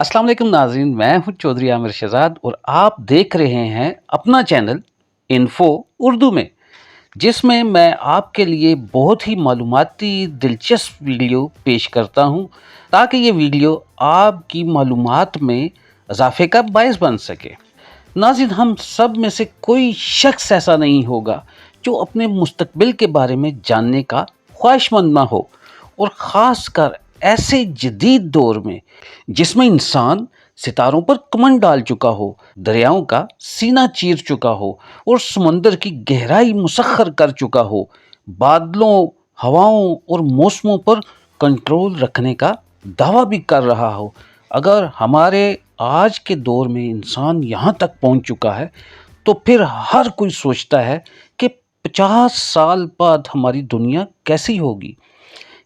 अस्सलाम वालेकुम नाज़रीन, मैं हूँ चौधरी आमिर शहज़ाद और आप देख रहे हैं अपना चैनल इन्फो उर्दू में, जिसमें मैं आपके लिए बहुत ही मालूमाती दिलचस्प वीडियो पेश करता हूँ, ताकि ये वीडियो आपकी मालूमात में इजाफ़े का बायस बन सके। नाज़रीन, हम सब में से कोई शख्स ऐसा नहीं होगा जो अपने मुस्तकबिल के बारे में जानने का ख्वाहिशमंद ना हो, और ख़ास कर ऐसे जदीद दौर में जिसमें इंसान सितारों पर कमंड डाल चुका हो, दरियाओं का सीना चीर चुका हो और समंदर की गहराई मुसख्खर कर चुका हो, बादलों, हवाओं और मौसमों पर कंट्रोल रखने का दावा भी कर रहा हो। अगर हमारे आज के दौर में इंसान यहाँ तक पहुँच चुका है, तो फिर हर कोई सोचता है कि 50 साल बाद हमारी दुनिया कैसी होगी,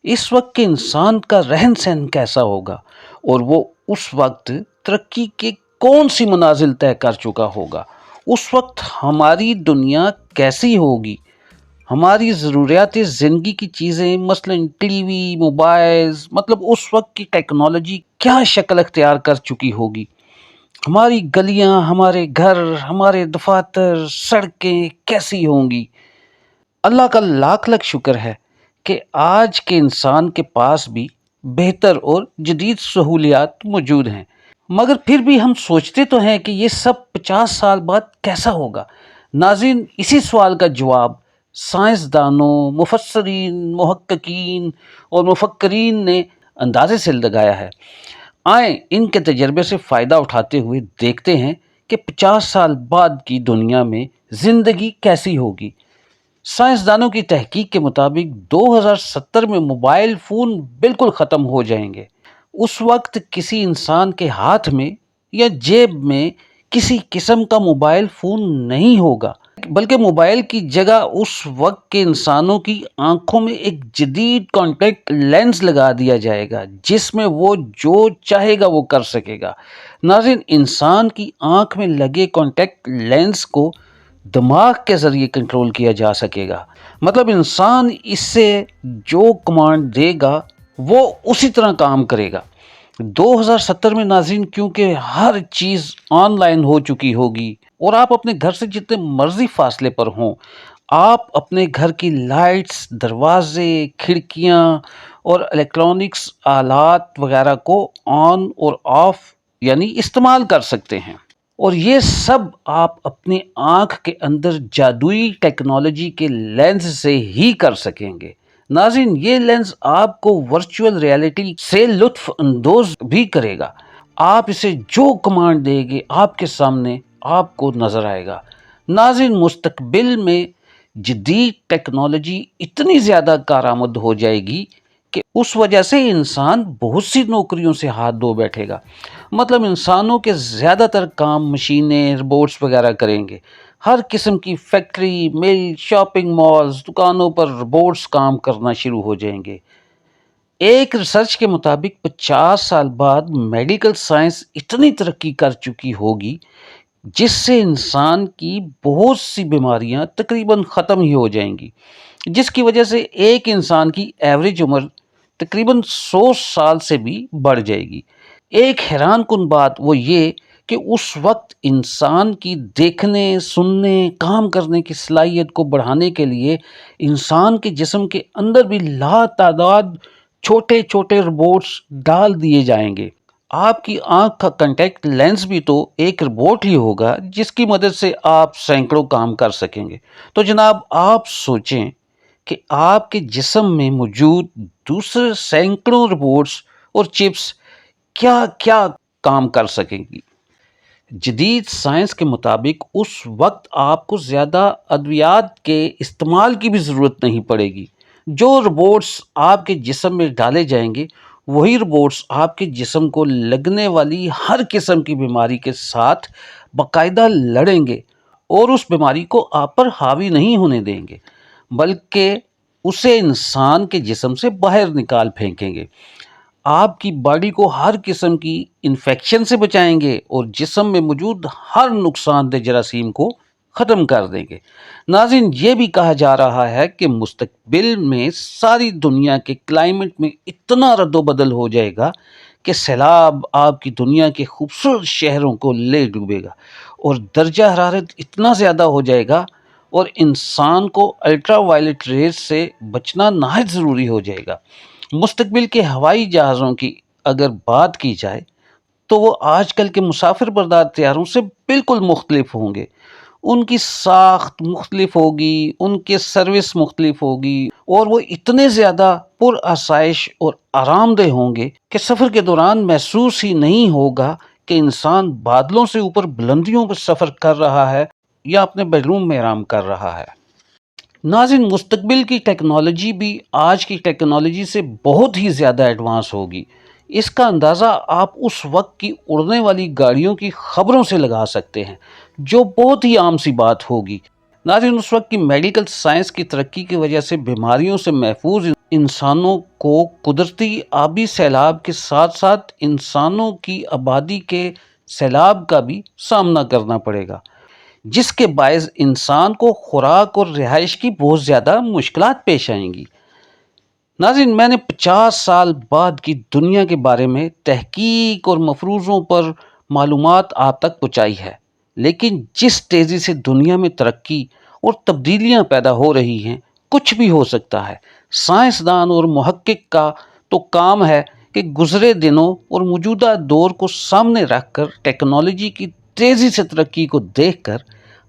इस वक्त के इंसान का रहन सहन कैसा होगा, और वो उस वक्त तरक्की के कौन सी मनाजिल तय कर चुका होगा, उस वक्त हमारी दुनिया कैसी होगी, हमारी ज़रूरियात ज़िंदगी की चीज़ें मसलन टीवी, मोबाइल्स, मतलब उस वक्त की टेक्नोलॉजी क्या शक्ल अख्तियार कर चुकी होगी, हमारी गलियां, हमारे घर, हमारे दफातर, सड़कें कैसी होंगी। अल्लाह का लाख लाख शुक्र है कि आज के इंसान के पास भी बेहतर और जदीद सहूलियात मौजूद हैं, मगर फिर भी हम सोचते तो हैं कि ये सब 50 साल बाद कैसा होगा। नाज़रीन, इसी सवाल का जवाब साइंसदानों, मुफस्सरीन, मुहक्किकीन और मुफक्करीन ने अंदाजे से लगाया है। आए इनके तजर्बे से फ़ायदा उठाते हुए देखते हैं कि 50 साल बाद की दुनिया में ज़िंदगी कैसी होगी। साइंसदानों की तहकीक के मुताबिक 2070 में मोबाइल फ़ोन बिल्कुल ख़त्म हो जाएंगे। उस वक्त किसी इंसान के हाथ में या जेब में किसी किस्म का मोबाइल फ़ोन नहीं होगा, बल्कि मोबाइल की जगह उस वक्त के इंसानों की आंखों में एक जदीद कॉन्टैक्ट लेंस लगा दिया जाएगा, जिसमें वो जो चाहेगा वो कर सकेगा। नाज़रीन, इंसान की आंख में लगे कॉन्टैक्ट लेंस को दिमाग के ज़रिए कंट्रोल किया जा सकेगा, मतलब इंसान इससे जो कमांड देगा वो उसी तरह काम करेगा। 2070 में नाज़रीन, क्योंकि हर चीज़ ऑनलाइन हो चुकी होगी और आप अपने घर से जितने मर्जी फासले पर हों, आप अपने घर की लाइट्स, दरवाजे, खिड़कियां और इलेक्ट्रॉनिक्स आलात वगैरह को ऑन और ऑफ यानी इस्तेमाल कर सकते हैं, और ये सब आप अपनी आँख के अंदर जादुई टेक्नोलॉजी के लेंस से ही कर सकेंगे। नाज़रीन, ये लेंस आपको वर्चुअल रियलिटी से लुत्फ़ अंदोज़ भी करेगा। आप इसे जो कमांड देंगे आपके सामने आपको नज़र आएगा। नाज़रीन, मुस्तक़बिल में जदीद टेक्नोलॉजी इतनी ज़्यादा कारआमद हो जाएगी कि उस वजह से इंसान बहुत सी नौकरियों से हाथ धो बैठेगा। मतलब इंसानों के ज़्यादातर काम मशीनें, रोबोट्स वगैरह करेंगे। हर किस्म की फैक्ट्री, मिल, शॉपिंग मॉल्स, दुकानों पर रोबोट्स काम करना शुरू हो जाएंगे। एक रिसर्च के मुताबिक 50 साल बाद मेडिकल साइंस इतनी तरक्की कर चुकी होगी, जिससे इंसान की बहुत सी बीमारियां तकरीबन ख़त्म ही हो जाएंगी, जिसकी वजह से एक इंसान की एवरेज उम्र तकरीबन 100 साल से भी बढ़ जाएगी। एक हैरान कुन बात वो ये कि उस वक्त इंसान की देखने, सुनने, काम करने की सलाहियत को बढ़ाने के लिए इंसान के जिस्म के अंदर भी लातादाद छोटे-छोटे रोबोट्स डाल दिए जाएंगे। आपकी आँख का कॉन्टैक्ट लेंस भी तो एक रोबोट ही होगा, जिसकी मदद से आप सैकड़ों काम कर सकेंगे। तो जनाब, आप सोचें कि आपके जिस्म में मौजूद दूसरे सैकड़ों रोबोट्स और चिप्स क्या-क्या काम कर सकेंगी। जदीद साइंस के मुताबिक उस वक्त आपको ज़्यादा अद्वियात के इस्तेमाल की भी ज़रूरत नहीं पड़ेगी। जो रोबोट्स आपके जिस्म में डाले जाएंगे, वही रोबोट्स आपके जिस्म को लगने वाली हर किस्म की बीमारी के साथ बाकायदा लड़ेंगे और उस बीमारी को आप पर हावी नहीं होने देंगे, बल्कि उसे इंसान के जिस्म से बाहर निकाल फेंकेंगे। आपकी बॉडी को हर किस्म की इन्फेक्शन से बचाएंगे और जिस्म में मौजूद हर नुकसानदेह जरासीम को ख़त्म कर देंगे। नाज़रीन, ये भी कहा जा रहा है कि मुस्तकबिल में सारी दुनिया के क्लाइमेट में इतना रद्दोबदल हो जाएगा کہ سیلاب آپ کی دنیا کے خوبصورت شہروں کو لے ڈوبے گا اور درجہ حرارت اتنا زیادہ ہو جائے گا اور انسان کو الٹرا وائلٹ ریز سے بچنا نہایت ضروری ہو جائے گا۔ مستقبل کے ہوائی جہازوں کی اگر بات کی جائے تو وہ آج کل کے مسافر بردار طیاروں سے بالکل مختلف ہوں گے۔ ان کی ساخت مختلف ہوگی، ان کے سروس مختلف ہوگی اور وہ اتنے زیادہ پر آسائش اور آرام دہ ہوں گے کہ سفر کے دوران محسوس ہی نہیں ہوگا کہ انسان بادلوں سے اوپر بلندیوں پر سفر کر رہا ہے یا اپنے بیڈ روم میں آرام کر رہا ہے۔ ناظرین، مستقبل کی ٹیکنالوجی بھی آج کی ٹیکنالوجی سے بہت ہی زیادہ ایڈوانس ہوگی۔ اس کا اندازہ آپ اس وقت کی اڑنے والی گاڑیوں کی خبروں سے لگا سکتے ہیں، جو بہت ہی عام سی بات ہوگی۔ ناظرین، اس وقت کی میڈیکل سائنس کی ترقی کی وجہ سے بیماریوں سے محفوظ انسانوں کو قدرتی آبی سیلاب کے ساتھ ساتھ انسانوں کی آبادی کے سیلاب کا بھی سامنا کرنا پڑے گا، جس کے باعث انسان کو خوراک اور رہائش کی بہت زیادہ مشکلات پیش آئیں گی۔ ناظرین، میں نے 50 سال بعد کی دنیا کے بارے میں تحقیق اور مفروضوں پر معلومات آپ تک پہنچائی ہے، لیکن جس تیزی سے دنیا میں ترقی اور تبدیلیاں پیدا ہو رہی ہیں، کچھ بھی ہو سکتا ہے۔ سائنسدان اور محقق کا تو کام ہے کہ گزرے دنوں اور موجودہ دور کو سامنے رکھ کر ٹیکنالوجی کی تیزی سے ترقی کو دیکھ کر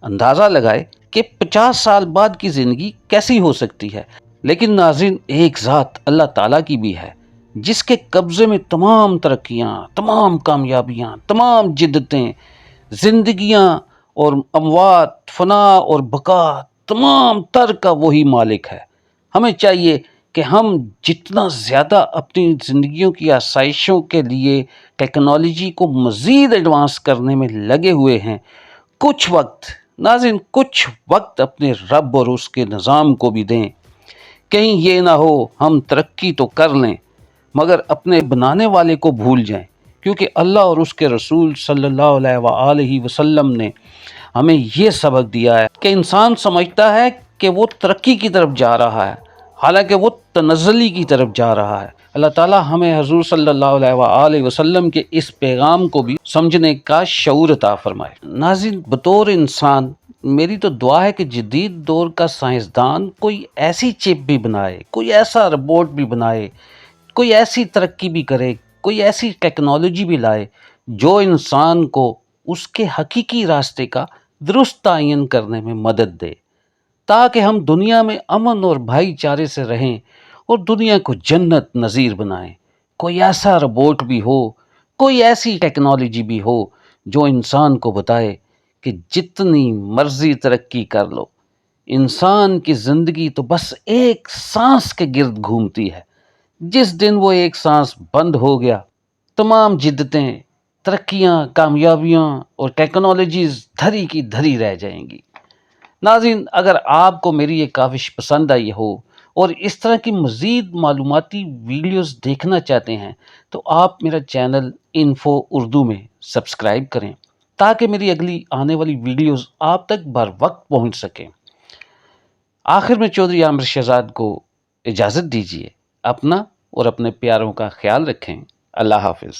اندازہ لگائے کہ 50 سال بعد کی زندگی کیسی ہو سکتی ہے۔ لیکن ناظرین، ایک ذات اللہ تعالیٰ کی بھی ہے، جس کے قبضے میں تمام ترقیاں، تمام کامیابیاں، تمام جدتیں، زندگیاں اور اموات، فنا اور بقا، تمام تر کا وہی مالک ہے۔ ہمیں چاہیے کہ ہم جتنا زیادہ اپنی زندگیوں کی آسائشوں کے لیے ٹیکنالوجی کو مزید ایڈوانس کرنے میں لگے ہوئے ہیں، کچھ وقت اپنے رب اور اس کے نظام کو بھی دیں۔ کہیں یہ نہ ہو ہم ترقی تو کر لیں مگر اپنے بنانے والے کو بھول جائیں، کیونکہ اللہ اور اس کے رسول صلی اللہ علیہ وآلہ وسلم نے ہمیں یہ سبق دیا ہے کہ انسان سمجھتا ہے کہ وہ ترقی کی طرف جا رہا ہے، حالانکہ وہ تنزلی کی طرف جا رہا ہے۔ اللہ تعالیٰ ہمیں حضور صلی اللہ علیہ وآلہ وسلم کے اس پیغام کو بھی سمجھنے کا شعور عطا فرمائے۔ ناظرین، بطور انسان میری تو دعا ہے کہ جدید دور کا سائنسدان کوئی ایسی چپ بھی بنائے، کوئی ایسا روبوٹ بھی بنائے، کوئی ایسی ترقی بھی کرے، کوئی ایسی ٹیکنالوجی بھی لائے جو انسان کو اس کے حقیقی راستے کا درست تعین کرنے میں مدد دے، تاکہ ہم دنیا میں امن اور بھائی چارے سے رہیں اور دنیا کو جنت نظیر بنائیں۔ کوئی ایسا روبوٹ بھی ہو، کوئی ایسی ٹیکنالوجی بھی ہو جو انسان کو بتائے کہ جتنی مرضی ترقی کر لو، انسان کی زندگی تو بس ایک سانس کے گرد گھومتی ہے۔ جس دن وہ ایک سانس بند ہو گیا، تمام جدتیں، ترقیاں، کامیابیاں اور ٹیکنالوجیز دھری کی دھری رہ جائیں گی۔ ناظرین، اگر آپ کو میری یہ کاوش پسند آئی ہو اور اس طرح کی مزید معلوماتی ویڈیوز دیکھنا چاہتے ہیں تو آپ میرا چینل انفو اردو میں سبسکرائب کریں، تاکہ میری اگلی آنے والی ویڈیوز آپ تک بر وقت پہنچ سکیں۔ آخر میں چودھری عامر شہزاد کو اجازت دیجیے۔ اپنا اور اپنے پیاروں کا خیال رکھیں۔ اللہ حافظ۔